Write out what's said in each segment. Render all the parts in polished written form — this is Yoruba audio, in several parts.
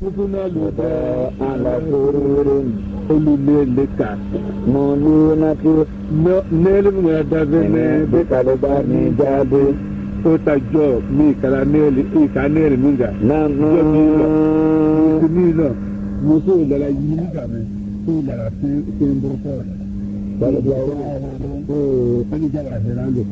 Mukuna luda ala kururin olule leka mọlúna tí nẹ́ẹ̀lì mú ẹ̀dá bẹ́ẹ̀ bí kàlẹ́bà ní jáde ó tajọ́ mi ìkàlà nẹ́ẹ̀lì mi gà jọ́ mi lọ mo tó ìlànà yìí nígbà mi tó ìlànà tí ń bọ́ fọ́ balùwẹ̀ àwọn ẹni jáde àti ìrànlọ́.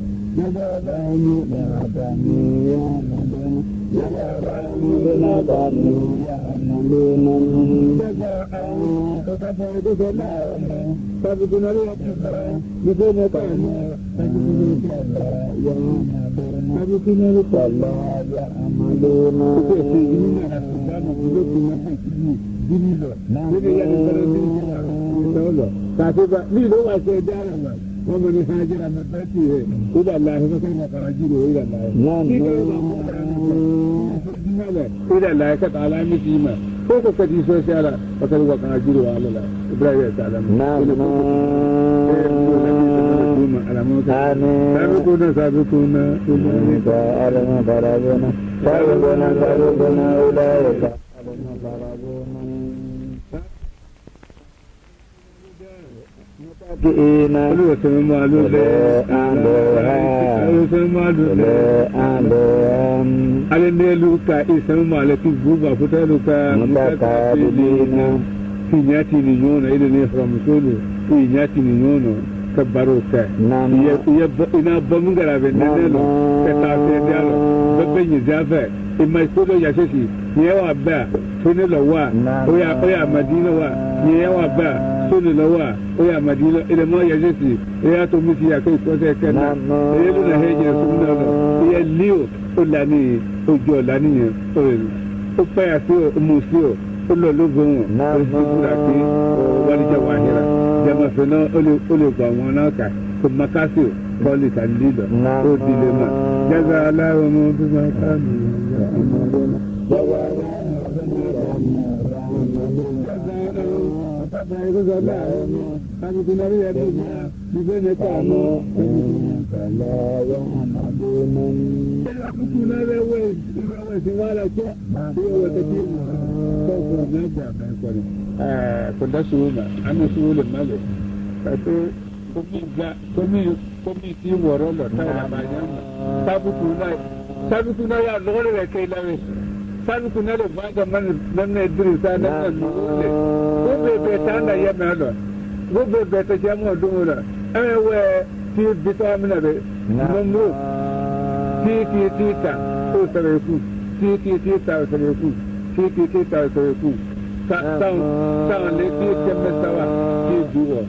ومن هاجر من بيته إلى الله فكيف خرجه إلى الله إلى الله كتعالى مسلمة فوق كتيسة سيارة فكيف خرجه على الله إبراهيم تعالى سابقون ألم فرابون سابقون أولئك ألم فرابون Aleluya isemu alati buba futaluka mutakabilina kinyati ni nyono ile ni ramsulu kinyati ni nyono kabaruka ya ina bamungara benelo kata dialo babenyi jafe imaisulo yashesi yewa ba tunelo wa oya madina wa yewa ba sunilo wa oya madina ile mo yashesi ya to misi ya ko se kana ele na heje sunilo ya lio olani ojo lani yen o pa ya so musio lo logun o sibura ki walija wahira jama fena ole gba won na ka ko makasio boli ta lido o dilema jaza Allahu mu bi ma kanu Sabu kunale vaga man Idrisa na nule gobe betanda yemelo gobe beta jamu dumula ewe ti vitamina be nomro ti ta o sareku ti ta sareku ti ta sareku sa le ti kemesawa ti duwo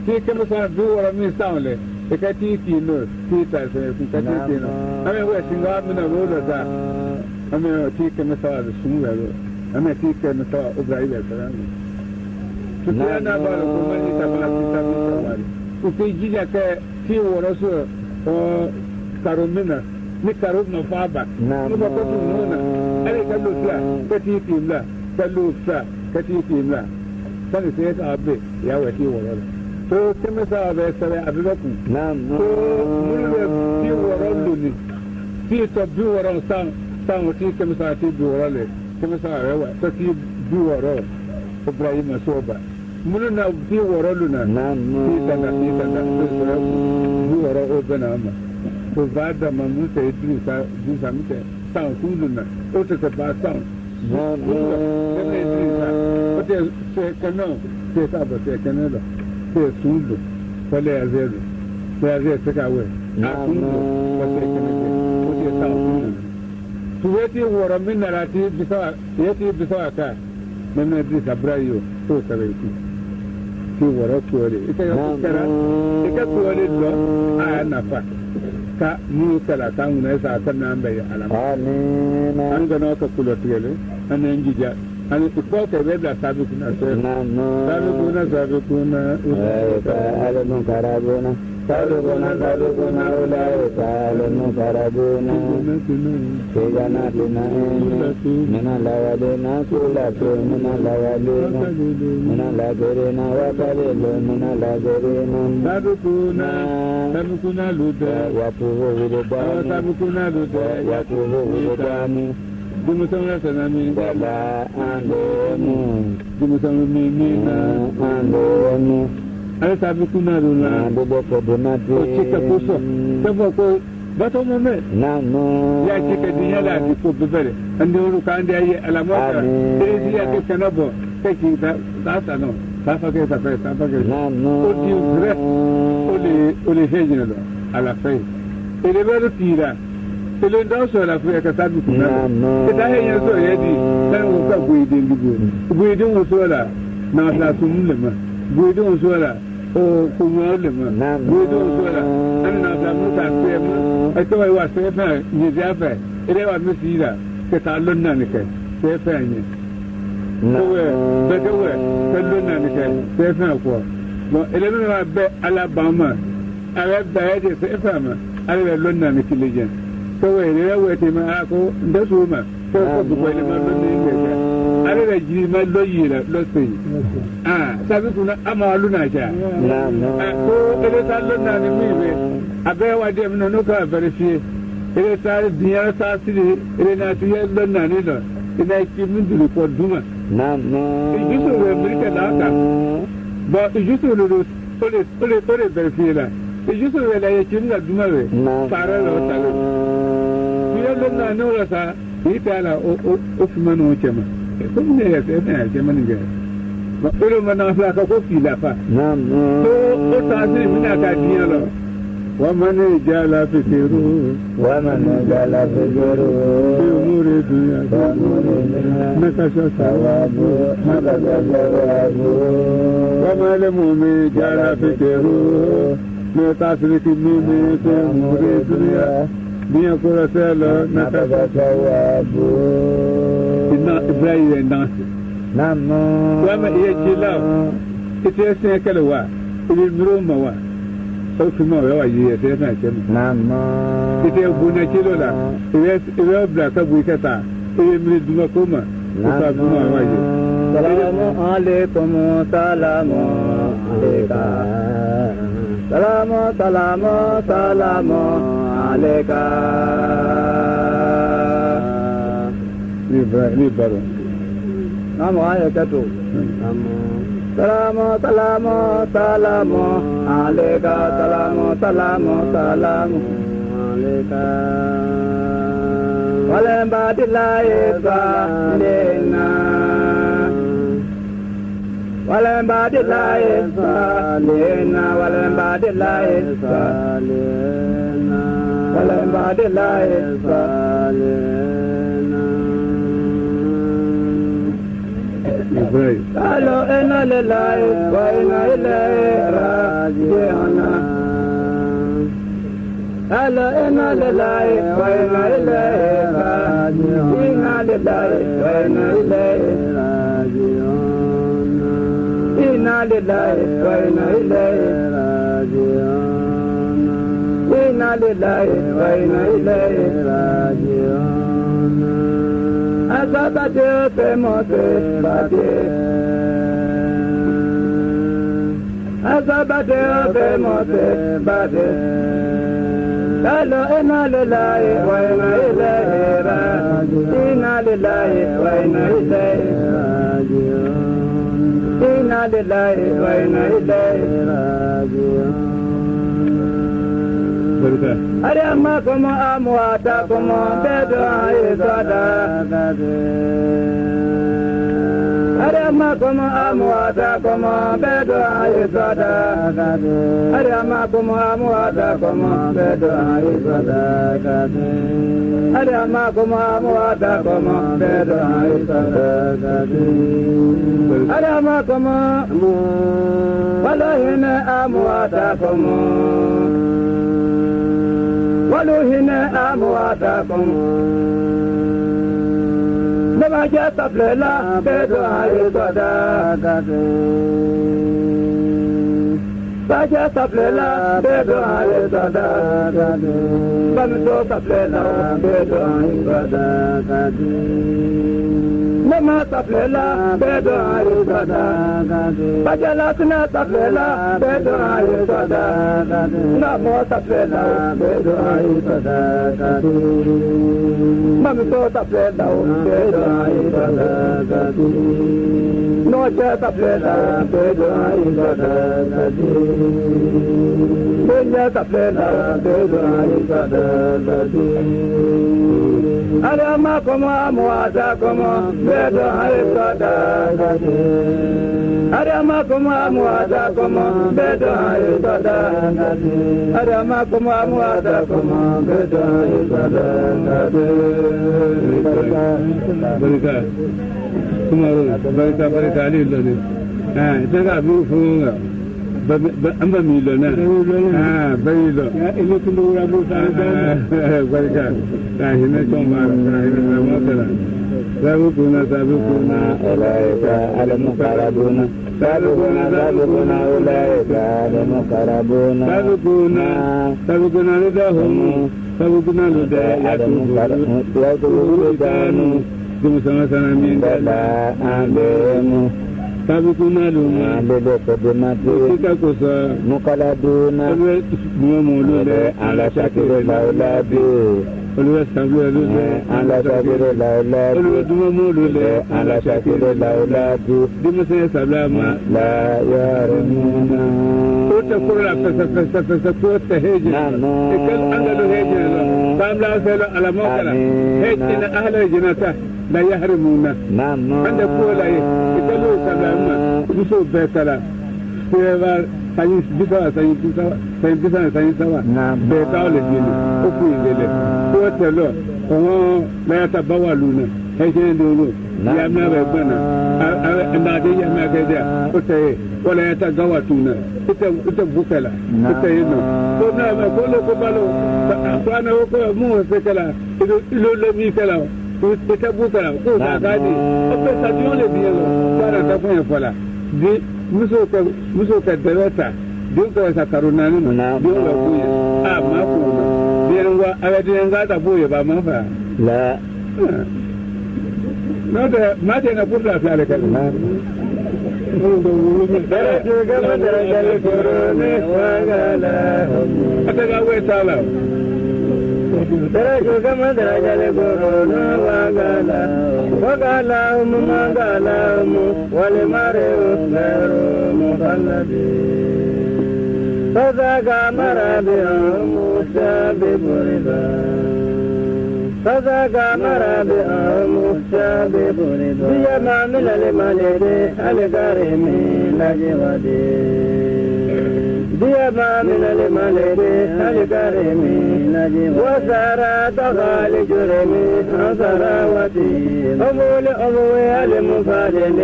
ti kemesawa duwo mi saule e ka ti no ti ta sareku ka ti no ewe singa mina roda sa أنا أتيك مثلا السموة أنا أتيك مثلا إبراهيم السلام فأنا بارك من يتبع كتاب السماوات وفي جيلك في ورسول كارومنا نكارومنا فابا نبقى تقولنا أنا كلو سلا كتيتي لا كلو سلا كتيتي لا سنة سيد أبي يا وتي ورسول تو كم سبب سبب أبلكم تو مولى في ورسول في تبي ورسول sango ti kemisa ti duwara kemisa rewa to ti duwara Ibrahim soba munu na ti wara luna ti tanda duwara obana ma to vada mamu te Idrisa Idrisa mite sang luna o te ba sang Idrisa o te se kano te sabo te kanela te sundu pale azeru te azeru te kawe sundu pale kanela o te sang Tuweti wara min narati bisa ka min Idrisa Brayo to sabeku ti wara tuwale ita ya kara ika tuwale do aya nafa ka mu kala kan ne sa kan nan bai alama amin an ga no ka kula tuwale an ngija an ko ka be da sabeku na sabeku na alamun karabona Salubuna أولئك المقربون في جنات النعيم من الأولين ثلة من الأولين من الآخرين وقليل من الآخرين سابقون لدى يطوف ولدان Jumusamana sanami Bala andemu Jumusamami andemu Ala sabi kuna runa Bobo kodonati Ochika kuso Sabo ko Bato mame Namo Ya chika dinyala di ko bebere Andi uru kandi ayi alamoka Ezi ya ke kanabo Keki tasa no Safa ke safa ke Namo Oti uzre Oli hejina do Ala fei Ele veru tira Ele ndoso la fuya ka sabi kuna Ita he yenso yedi Sana uka buidin dibu Buidin usola Na la sumulema Buidin usola o kumolema Buidin usola Ana na muta sema Ito wa sefa Nyizafe Ele wa misira Keta lonna nike Sefa nye Kowe Bedewe Lonna nike Sefa kwa Ele nuna be Alabama Awe baede sefa ma Awe lonna nike lejen Kowe ele wete ma ako Ndasuma Kowe bukwele ma lonna nike Awe jiri ma lo yira Lo sei Sabi kuna ama luna cha Ko ele sa lonna ni miwe Abe wade mna nuka verifie Ele sa diya sa siri Ele na tiye lonna ni lo Ina ikimunduli kwa duma Ijusu we Amerika laka Ba ijusu lulu Ole verifie la Ijusu we la yekimuna duma we Para lo talo Tiye lonna ni ula sa Ita ala ofimano uchema Kumune ya sena chema ninge Ilo manaflaka kufila fa O tasiri mina kadiya lo ومن جعل فكره في أمور الدنيا نكش ثوابه وما المؤمن جعل فكره لتصرف منه في أمور الدنيا بيقول سأله نكش ثوابه إن إبراهيم الناس وما يجيله إتيسن كلوا إلمروم وا O kuma wa yi ya sai na ce ite buna kilo la iwe bla ka bu kata iwe mi duma koma ka buna wa yi Salamu alaikum salamu alayka Salamu alayka ni baro Namu ayatu Salamu alayka Salamu alayka Walemba dilaye salina Walemba dilaye salina Walemba dilaye salina Walemba dilaye salina Hello, inna lillahi wa inna ilayhi raji'un. Hello, inna lillahi wa inna ilayhi raji'un. Inna lillahi wa inna ilayhi raji'un. Inna lillahi wa inna ilayhi raji'un. Inna lillahi wa inna ilayhi raji'un. Asabate pemote bate Asabate pemote bate Hello inna lillahi wa inna ilayhi raji'un Inna lillahi wa inna ilayhi raji'un Inna lillahi wa inna ilayhi raji'un Are amma como amwata como bedo aizada Are amma como amwata como bedo aizada Are amma como amwata como bedo aizada Are amma como amwata como bedo aizada Are amma como walahina amwata como Waluhina amwatakum Nema jata plela bedo aizada Baja saplela, bedo ale sada kadu. Bamito saplela, bedo ale sada kadu. Nama saplela, bedo ale sada kadu. Baja lasna saplela, bedo ale sada kadu. Namo saplela, bedo ale sada kadu. Mamito saplela, bedo ale sada kadu. Noche saplela, bedo ale sada kadu. Benya saplela, bedo ale sada kadu. Adama como amuada como bedo ale sada kadu. Adama como amuada como bedo ale sada kadu. Adama como amuada como bedo ale sada kadu. Barika. Barika barika ali lone. Ita ga bu funga. Amba milona. Bayilo. Ile kundura bu sa. Barika. Hina chomba, hina motela. Sabukuna ulaika al-muqarrabuna. Sabukuna ulaika al-muqarrabuna. Sabukuna ludahum. Sabukuna ludahum. Como sama-sama minta ambemu. Sabukuna luma. Bebe kodemati. Kita kosa. Mukaladuna. Muamulule. Ala shakire laulabi. Olùwẹ̀ sàbúrẹ̀ ló jẹ́ aláṣàkiri láìláàdú. Olùwẹ̀ dúnmọ́ ló lẹ̀ aláṣàkiri láìláàdú. Dímọ́sẹ̀ sàblámà láyà rẹ̀ múná. Ó tẹ kúrò la fẹsẹfẹsẹ kó tẹ hejì. Ìkẹ́lẹ́ angalo hejì lọ. Bàmlá sẹ́lọ alamọ́kàlà. Hejì na ahlẹ̀ jìnnàta la yà rẹ̀ múná. Ande kúrò la yẹ. Ìkẹ́lẹ́ sàblámà. Muso bẹ́ẹ̀ kala. Fúyẹ́bà sanyi bisawa sanyi sawa. Bẹ́ẹ̀ káwọ́ lè di ni. Ó kú ìdílé. Tẹlọ ọwọn lẹyàtà báwa lùnà ẹjẹ ń dolo yàmẹ bẹ gbọnà ẹnàdé yàmẹ akẹdẹ ó tẹ yẹ wọlé yàtà gawa tùnà ite bukẹla ite yẹ nọ tó náà mẹ kó ló kó balo àkùránà ó kọ mú wọn fẹ kẹla ìlú lẹmí kẹla ite bukẹla kó o náà káàdì ó fẹ sàdúró lè bí yẹn lọ gbọdọ tó fún yẹn fọlá di muso kẹ dẹrẹ ta den kẹ sàkàrò naani nọ den wà kú yẹ a má kú nọ. Nga ta boye ba man fa la no de ma de na pura fla ka na ata ga we sala tere ko ga ma de jale corona wa gala mangala wal mare usmeru mufalladi فذاك مرابعهم الشابب رضا فذاك مرابعهم الشابب رضا بيما من الملك الكريم لجودي بيما من الملك الكريم لجودي وسارى تغال جرمي عثراوتي أمول أموي المفادل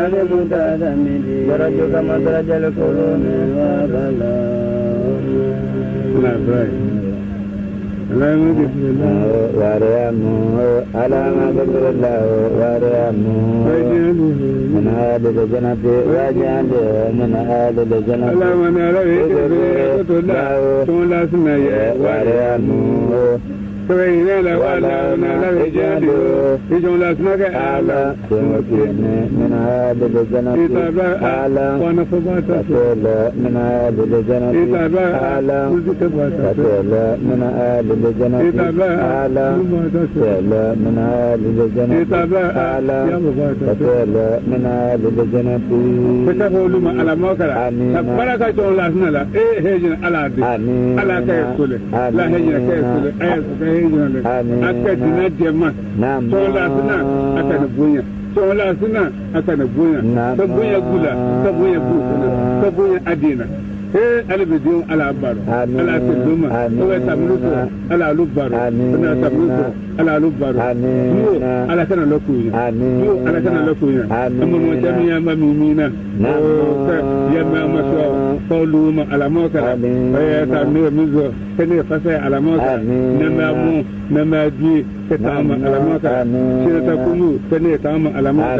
المتدمد درجك مدرج الكرون وغلا واريامو على ما ذكر الله واريامو من هذا الجنة واجعل من هذا الجنة على من الله واريامو فإن ولا رجال يجون لاسمك أعلى من هذا الجنة أعلى ونفضات من هذا الجنة أعلى من هذا الجنة أعلى من هذا الجنة أعلى من هذا الجنة فتقول ما على موكلا بركة يجون لاسنا لا إيه هجن على دي على كيف لا هجن كيف akadina jema tola suna akana bunya tola suna akana bunya tabunya gula tabunya busuna tabunya adina ala bidiyon ala baro ala teduma ala tamluto ala lubaro ala tamluto ala lubaro yo ala kana lokuya yo ala kana lokuya amma mo jamiya mamina ya mama so qawluma ala mokara ya ta no mizo kene fasa ala mokara nama mu nama di تتعامى على مكة شيرة تكونوا تني تعامى على مكة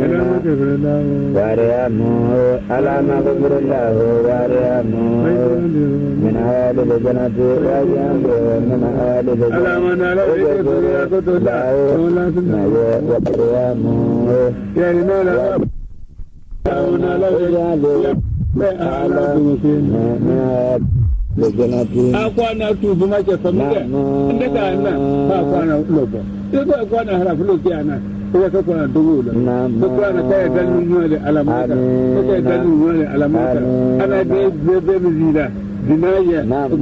إلى مغفر الله واريامو على مغفر الله واريامو من آل الجنة واريامو من آل الجنة على من على ويكفر يا قد الله واريامو يا نالا على على akwana tubu mace famile inda ka nan ba kwana lobo sai ko kwana harafu loki ana ko ka kwana dubu da ko kwana kai dalilin wani alamata ko kai dalilin wani alamata ana da bebe zida dinaya ko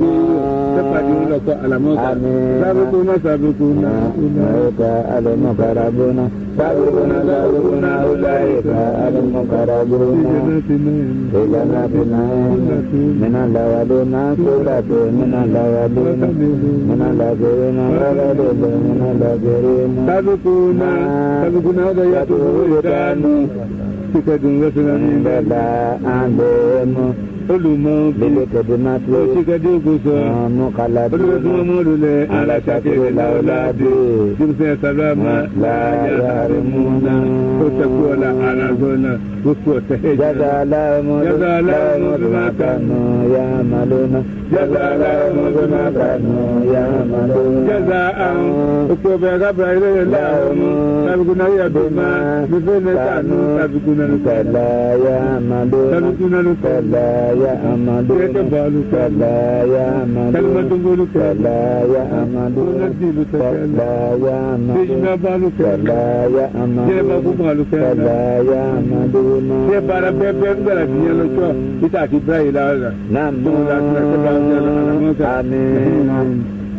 ta fadi da ko alamata sabukuna ulaika al-muqarrabuna sabukuna ulaika al-muqarrabuna من الأولين سورة من الأولين من الآخرين من الآخرين سابقونا هذا يتوبان سكدون رسلا من بلا عندهم olùmọ̀ bílẹ̀kẹ̀dẹ̀mátì òṣìkẹ́dẹ́gbòsọ olùmọ̀lẹ̀ aláṣàkiri láwọláàdé jíṣẹ́ sàlámà láyàrẹ̀múnà ó tẹ́kọ̀ọ́lá àràgọ́nà gbogbo ọ̀tẹ́ jaza aláwọ̀mọ́ bímá kanu ya malona jaza aláwọ̀mọ́ bímá kanu ya malona jaza àwọn òkú ọbẹ̀ gábà ilé láwọ̀mọ́ tàbíkúnà yàbẹ̀má nífẹ̀ẹ́ nẹ́tàánú tàbíkúnà kala ya malona kala ya amadu kala ya amadu kala ya amadu kala ya amadu kala ya amadu kala ya amadu ṣé bara bẹ́ẹ̀ bẹ́ẹ̀ ń bẹ̀rẹ̀ sí yẹn lọ́jọ́ títà àti bẹ́ẹ̀ yìí lára náà tó ń láti rẹ̀ tó bá ń jẹ́ lọ́mọ́ká.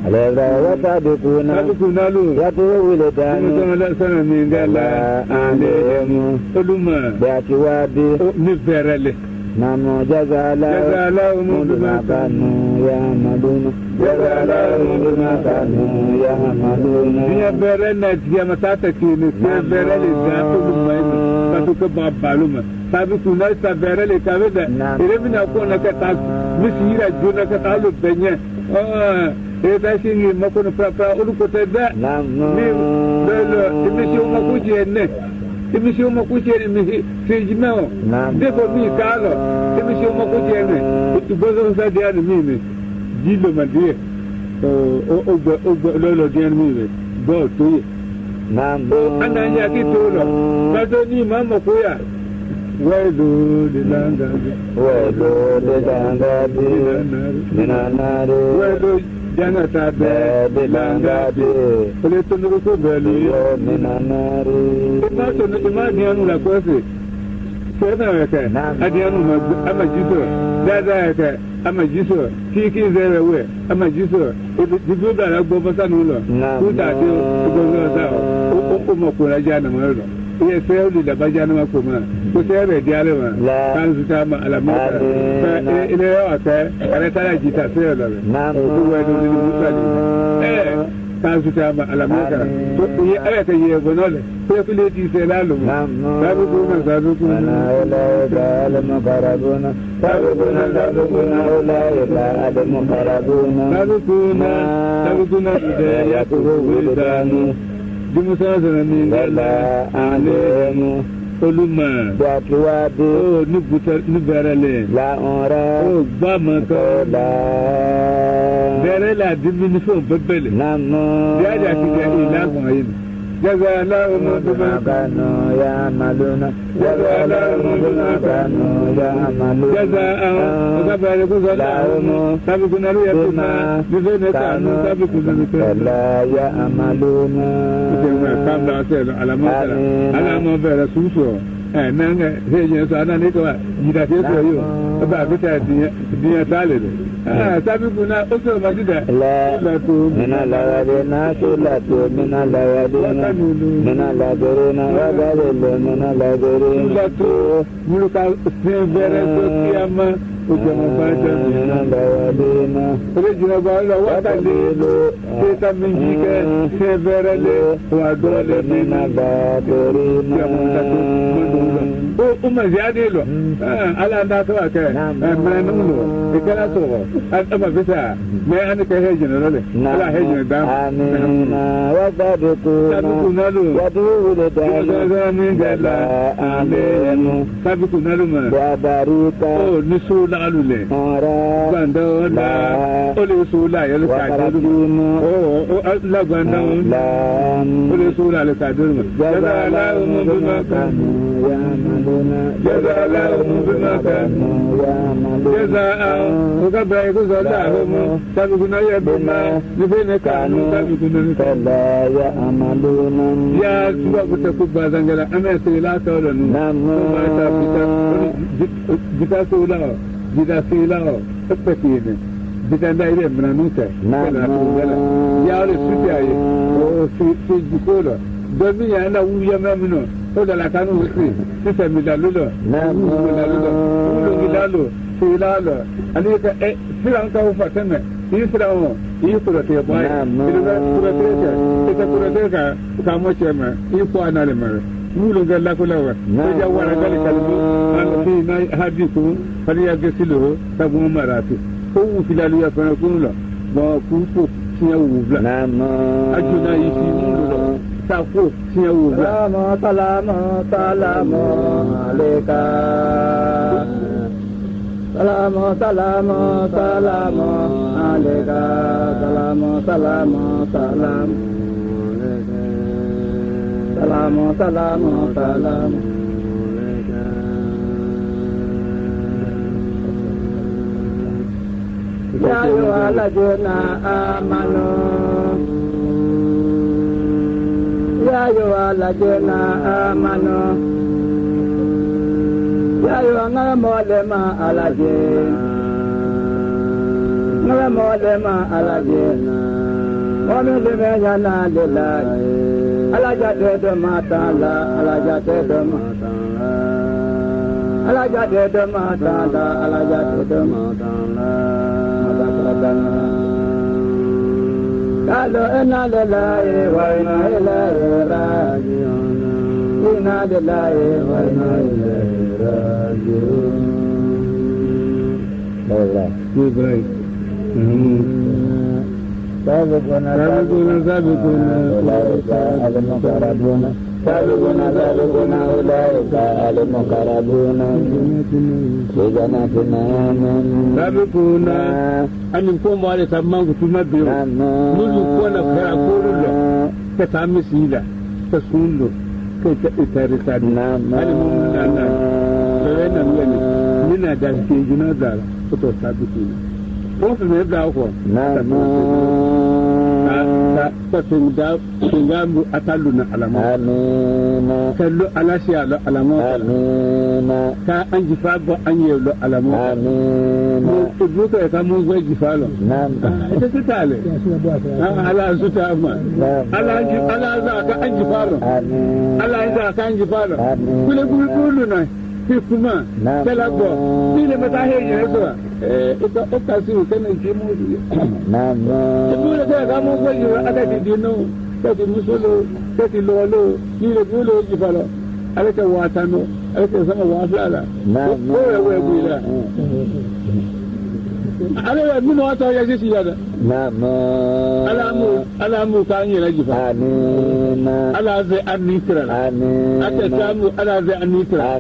Alẹ́ra wọ́tá dùkúnà lò yàtọ̀ wílé dání sọ́nà mi ń gẹ́lá àlẹ́ ẹ̀mú olùmọ̀ bí a ti wá dé nífẹ̀ẹ́rẹ́ lẹ̀. Namo jaza aláwọ̀ bímá kanu ya amaduna jaza aláwọ̀ bímá kanu ya amaduna. Diɲɛ bɛrɛ na diɲɛ ma taa ta kiri ni diɲɛ bɛrɛ le diɲɛ to lu ma yi ka to ka ba balo ma sabi kun na sa bɛrɛ le ka bɛ dɛ ere bɛna ko na ka taa misi yira joona ka taa lu bɛɛ ɲɛ ere taa si ni ma ko ni fara olu ko tɛ dɛ ni bɛɛ lɔ emisi o ma ko jɛ nɛ emisi o ma ko jɛ ni feji mɛ o defo mi kaa lɔ emisi o ma ko jɛ nɛ o tu bɔ sɔrɔ sa diya ni mi mi ji lo ma diɛ o gbɛ lɔlɔ diya ni mi mi bɔl to ye. Ana nya ki to lɔ kato ni ma ma ko ya. Wɛlo de langadi. Wɛlo de langadi. Minanari. Wɛlo janata bɛɛ de langadi. Ole tonuru ko bɛɛlu ye. Minanari. Ima diɲɛnu la kɔfɛ. Sɛbɛn yɛ kɛ. A diɲɛnu ma ama ji sɔrɔ. Dada yɛ kɛ. Ama ji sɔrɔ. Kiki zɛrɛ wɛ. Ama ji sɔrɔ. Dibi bila la gbɔ basa nu lɔ. K'u ta se o gbɔ sa o ma ko la ja nama yɔrɔ. Iye sɛw de daba ja nama ko ma. Ko sɛw bɛ di ale ma. K'an su ta ma ala ma ta. Ile yɛ wa kɛ. Ale ta la ji ta sɛw la bɛ. O wɛ do ni musa di. K'an su ta ma ala ma ta. Iye ala ka yɛ bɔnɔ lɛ. Sɛfile ti sɛ la lo. Sabu kuna sabu kuna. Sabukuna ulaika al-muqarrabuna sabukuna hidayatuhu wildanu jimusa sọ̀rọ̀ ní gala alemu olùmọ̀ gbàtúwádé níbẹ̀rẹ̀ lẹ̀ làǹrà gbàmọ̀tọ́ bẹ̀rẹ̀ là dìbò ní fún bẹ́bẹ̀lẹ̀ bí a jà ti jẹ́ ìlànà yìí. Jaza aláwọ̀ bímá kanu ya maluna jaza aláwọ̀ bímá kanu ya maluna jaza àwọn ọ̀gábẹ̀rẹ̀ kó sọ́dọ̀ àwọn sábìkúnà ló yẹ kó máa nífẹ̀ẹ́ nẹ́ta àánú sábìkúnà ló fẹ́. kala ya maluna. Ìṣègùn ẹ̀ka ń bá ọ̀sẹ̀ lọ alamọ́sẹ̀rẹ̀ alamọ́ bẹ̀rẹ̀ sùúrù nanga heje so ana ne ko yida te so yo ba bita dinya tale de sabi kuna o so ma dida la tu mina la na so la tu mina la mina la dorena wa gale mina la dorena la tu muluka sembere so kiyama o jama baja mina la wadina rejina ba la watale se ta minjike sembere le wa dole mina la dorena o ma ziade lo ala nda to ake mena nulo ikala to ama bisa me an ka heje no le ala heje da amina wa sabquna wa du'u da min gala amen sabquna lu ma wa barika o nisu la alule bando la o le su la ya le ka do o la bando la o le su la le ka do jazaa lahum bima kanu ya'maluna jazaa lahum bima kanu ya'maluna jazaa ukabra ikuzalahum sabquna ya bima bima kanu sabquna la ya'maluna ya tuwa kutakubba zangala amese la tawlanu ma ta jita sula tafakine jita ndaire mnanuka kana tugala ya le sutiaye o si jikola domi ya na wuya mamino o da la kanu wusi sisa midalulo ulo gidalo silalo anika silanka ufateme Israel, te boy. Kurate kamo chema. Ifo analemare. Mulu gala kulawa. Eja wana gali kalbu. Alfi na hadiku. Fali ya gesilo. Tabu marati. Kou filalu ya kana kunula. Ba kufu siya uvla. Ajuna isi mulu. Safu siya uvla. Salamu aleka. Salamu aleka. Salamu. Ya ayyuhallazina amanu. Ya ayyuhallazina amanu. Ya ayyuhallazina alaje. Wami limeyana lillahi. Alaja de matala. Kalau inna lillahi wa inna ilaihi raji'un. Inna lillahi wa inna ilaihi raji'un. Allah. Baik. Sabquna ulaika al-muqarrabuna fi jannatin na'im. Sabquna anin ko mo ale tamman ku tuma biyo lulu ko na fara ko lulu ka tamisila ta sunlo ka ta itare ta na ali mun na rena ngene nina da ke jina da to sabquna ko su ne da ko ta tungamu ataluna alama amina kallu alashiya lo alama amina ka anji fa bo anye lo alama amina ko duka ka mun go ji falo ita ce tale ala su ta ma ala za ka anji falo ala za ka anji falo kule kulu na ki kuma kala go ile mata heje ne so ita su kana ki mu dole ka mu go ji ada di dino ka di musolo ka di lolo ile dole ji falo ala ta watano ala ta sama wasala ko we buila ala min wata ya ji yada alamu ka yi raji fa ala zai annitra aka samu ala zai annitra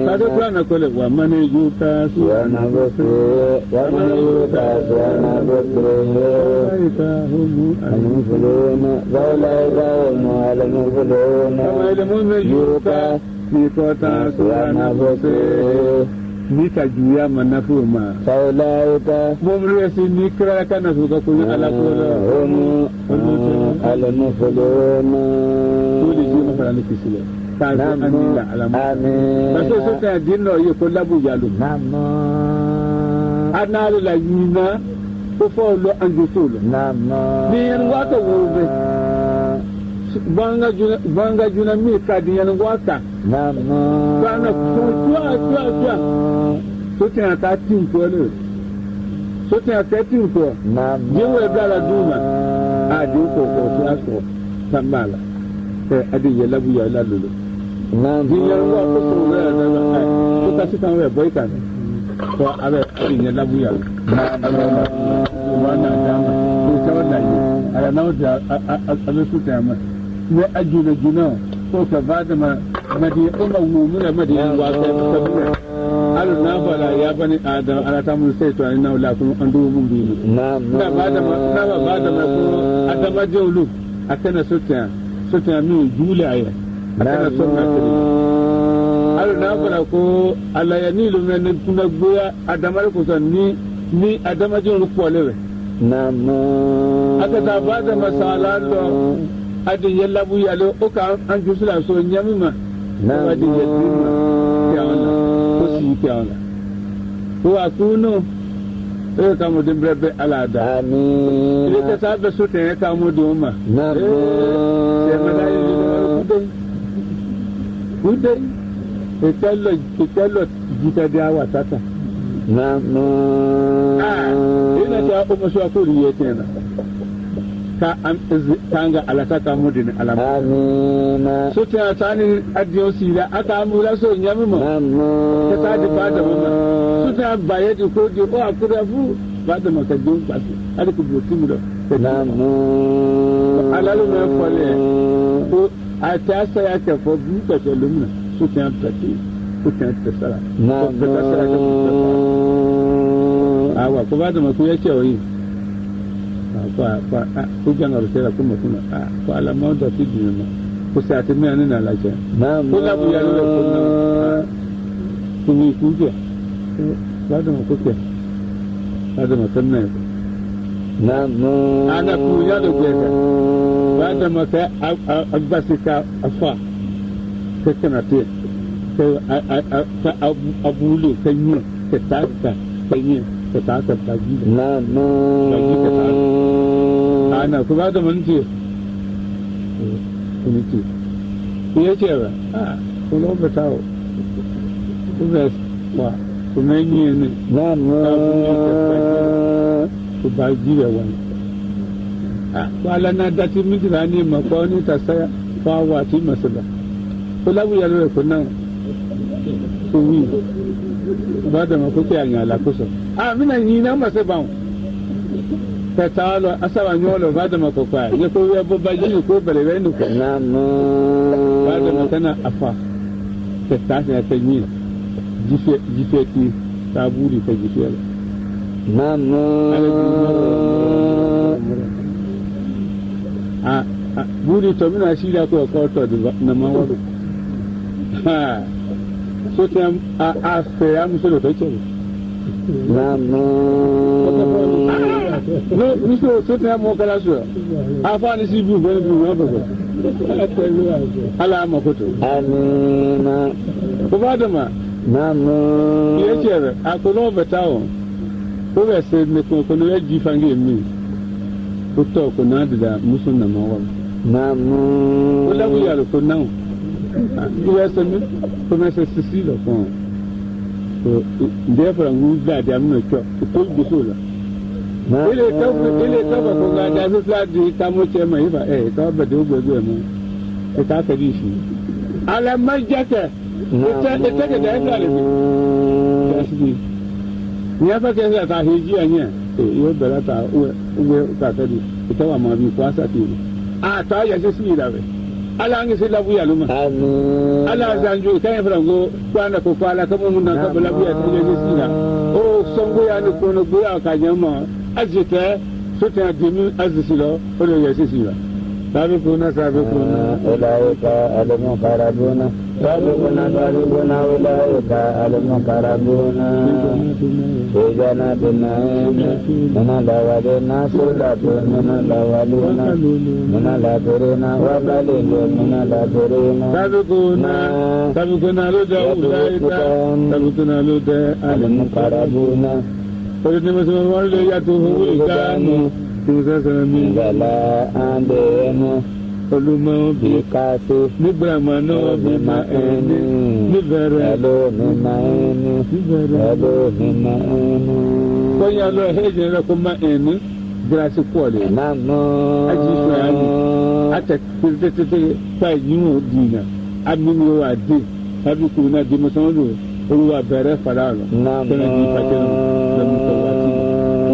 ka ga kana kole wa mane juta su na gosu wa mane juta su na gosu aita hum anfuluna zawla zawmu alamfuluna kama ilmu juta ni kota su na gosu ni ka juya manafu ma saulaita mumriyasi ni kira kana suka kuyi ala kola alamfuluna kuli ji mafara ni kisile ka zo anila alamu baso so ta dinno yi ko labu yalu analu la yina ko fo lo anjusulu ni en wato wobe banga juna mi ka di en wata bana tua sotia ta tinko le sotia ta tinko yewe bala duma a di ko tia so tambala adi yela bu yela lulu Dinyango ko so we na ko ta sitan we boy kan ko abe nya labu ya wana dama ko ta wala yi ala na da abe su ta ma ne ajuna juna ko ta bada ma madi umma mu'mina madi wa ta alu na bala ya bani adam ala ta mun sai to na wala kun an dubu mun bi na bada ma ko adama jawlu akana sutya min julaya akana sunna kiri alu na bala ko ala ya nilu men tuna goya adama ko son ni adama jawlu ko lewe aka ta bada masala do adi yalla bu yalo o ka an jusula so nyamima adi yalla ya Allah ko si ya Allah ko akuno ka mo dimbe ala da amin ile ka sabe so te ka mo do ma se malai kude e jita dia watata ina ta o so ko riye tena ka an tanga alata ka mudin alama amina so ta tani adiyo sila aka amura so nyami mo ta ta di fada mo so ta baye di ko di o akura fu fada mo ka di ba ali ko bo timu do alalu me fole ko ata sa ya ke fo bu ka so lumna so ta pati ko ta sala ko ta sala awa ko ba da mo ku yake oyi ko jangar sera kuma ko alama da fidi ne ko sai ta mai nan lafiya ko la bu ya lo ko na ko ni ku je ba da ko ke ba da mutan ne ana ku ya da ke ba da maka abbasika afa kana te ka abulu kanyi ka ta kanyi ka ta bagi bagi ka ta ana ku ba da mun ce ku ce ku yace ba ku lo ba tawo ku ga wa ku menye ne ku bagi da wani wala na dati miji na ne ma ko ni ta saya fa wa ti masala ku labu ya lo ku nan ku wi ba da ma ku ke anya la kusa mina ni na ma se ba ta talo asaba nyolo ba da ma ko kwa ye ko ya bo ba ji ko bere be ni ko ba da ma kana afa ta ta ta ni jife ti taburi ta jife buri to mina shi da ko to na ma wado so tem a fe am so lo to no miso so tem mo kala so afa ni si bu bo bo ala ma ko to amina ko ba da ma ye chere a ko no betawo ko be se ne ko no ya ji fange mi ko to ko na da musun na ma wa ko la bu ya ko na ko ya se mi ko me se sisi lo ko ndefra nguza da mu ko ko guso la ile ka ba ko ga da su la di ta mo che mai ba ka ba do go go mu ta ka di shi ala majaka ita ga da ga le shi ni fa ke sa ta hiji anya yo bela ta uwe ta ta di ita wa ma bi kwasa ti ta ya se si da be ala ngi se labu ya luma ala zanjo kai frango kwana ko kwala kama mun na ka labu ya ti je si na o songo ya ni ko no buya ka jama azite sote adimi azisilo o le ya si ba sabiquna ulaika al-muqarrabuna sabiquna ulaika al-muqarrabuna fi jannatin na'im min al-awwalina sulatun min al-awwalina min al-akhirina wa qalilun min al-akhirina sabiquna ulaika al-muqarrabuna Porque mesmo le ya tu ubicano tu sasami gala andemo olumo bikate ni brahmano bima eni ni vere alo ni maeni alo ni maeni ko ya lo heje la ko ma eni grâce kwole namo aji so ani ate tete pa yimu dina amini wa di sabi kuna di musondo ruwa bere faralo kana di pateno na mutawati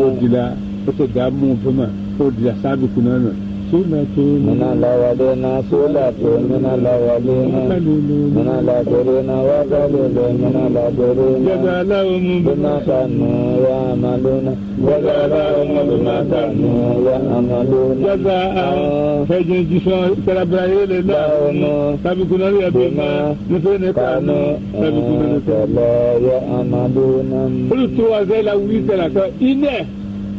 o dila o te gamu buma o dila sabi kuna no mina la walena sulatu mina la walena mina la dorena wa dalile mina la dorena jazalahu bima kanu ya amaluna jazalahu bima kanu ya amaluna jazaa fejin jison karabraye la sabi kuna ya bima nifene kanu sabi kuna ya amaluna ulu tuwa zela witela ka ine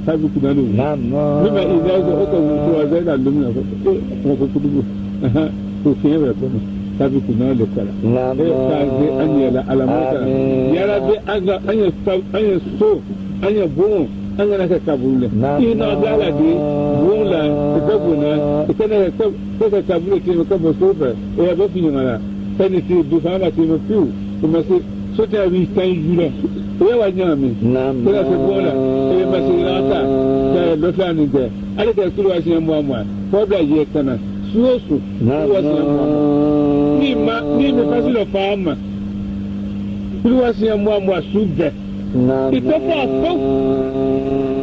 sabi kuna no mima izazo oko tuwa zela lumina ko kudugo ko kiyebe ko sabi kuna le kala kaze anyela alamata yara be aga anya so anya bon anya na kabule ina dala de bula tabuna kana ka kabule ti ko bo sofa e ba fini mala tani ti du fama ti mo fiu kuma se so ta wi kan jura e wa nyame kala se bola e ba se rata ta lo flani de ale ta kulu wa sin mo mo ko da ye kana suosu wa sin mo ni me fasilo fama kulu wa sin mo mo sugge ita fa ko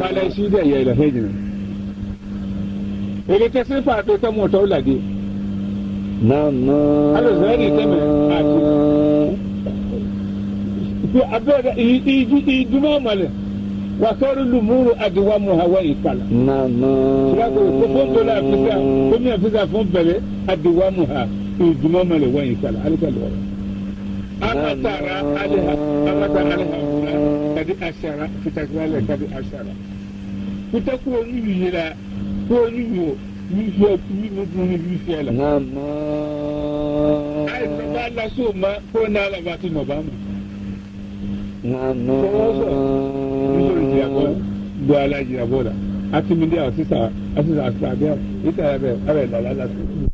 kala shi da yayi la hejina ele ta se fa to ta mo to lade ala zani tame ati ko abeda i duma male wa karu lumuru adwamu hawa ikala ko fondo la fisa ko mi fisa fon bele adwamu ha i duma male wa ikala alkalo amatara alaha kadi ashara fitakwale kadi ashara kutakuwa yira ko yiwo yiwo yifela ai ba la soma ko na la bati no ba mu ni ya ko do ala jira bola ati mi dia asisa asisa ita ya be la